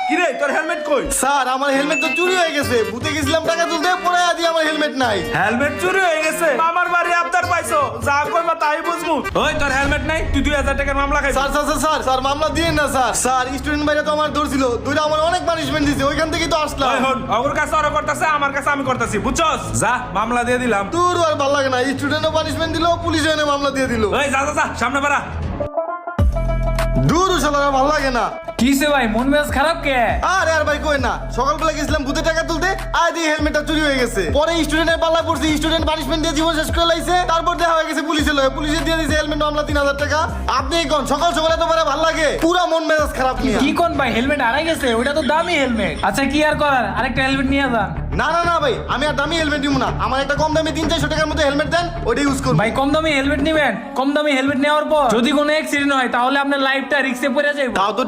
কিরে তোর হেলমেট কই? স্যার আমার হেলমেট তো চুরি হয়ে গেছে, ভূতে গেছিলাম টাকা তুলতে, পরে আদি আমার হেলমেট নাই। হেলমেট চুরি হয়ে গেছে? আমার বাড়ি আবদার পাইছো, যা কইবা তাই বুঝমু। ওই তোর হেলমেট নাই, তুই 2000 টাকার মামলা খাইবি। Sir sir sir sir sir মামলা দিয়েন না স্যার। স্যার স্টুডেন্ট ভাইরা তো আমার ধরছিল, দুইটা আমার অনেক পানিশমেন্ট দিছে, ওইখান থেকেই তো আসলাম। ওই হন, ওর কাছে ওরা করতেছে, আমার কাছে আমি করতেছি, বুঝছস? যা মামলা দিয়ে দিলাম। তোর আর ভালো লাগে না, স্টুডেন্টও পানিশমেন্ট দিল, পুলিশও এনে মামলা দিয়ে দিল। ওই যা যা যা সামনে বাড়া। দূর শালারা ভালো লাগে না। কিসে ভাই মন মেজাজ খারাপ কে? আরে আর ভাই কই না, সকালবেলা গেছিলাম ভূতে টাকা তুলতে, আজ এই হেলমেটটা চুরি হয়ে গেছে। পরে স্টুডেন্টের পাল্লা পড়ছি, স্টুডেন্ট পানিশমেন্ট দিয়ে জীবন শেষ করে লাইছে। তারপর দেখা হয়ে গেছে পুলিশে লয়ে, পুলিশে দিয়ে দিয়েছে হেলমেট মামলা 3000 টাকা। আপনি কোন সকাল সকালে তো ভালো লাগে, পুরা মন মেজাজ খারাপ নিয়ে। কি কোন ভাই হেলমেট হারাই গেছে, ওটা তো দামি হেলমেট। আচ্ছা কি আর করার, আরেকটা হেলমেট নিয়ে যান। না না না ভাই, আমি আর দামি হেলমেট দিব না, আমার একটা কম দামি 300-400 টাকার মধ্যে হেলমেট দেন, ওইটা ইউজ করব। ভাই কম দামি হেলমেট নেবেন, কম দামি হেলমেট নেওয়ার পর যদি কোনো অ্যাক্সিডেন্ট হয় তাহলে আপনার লাইফটা রিস্কে পড়ে যাবে। তাও তো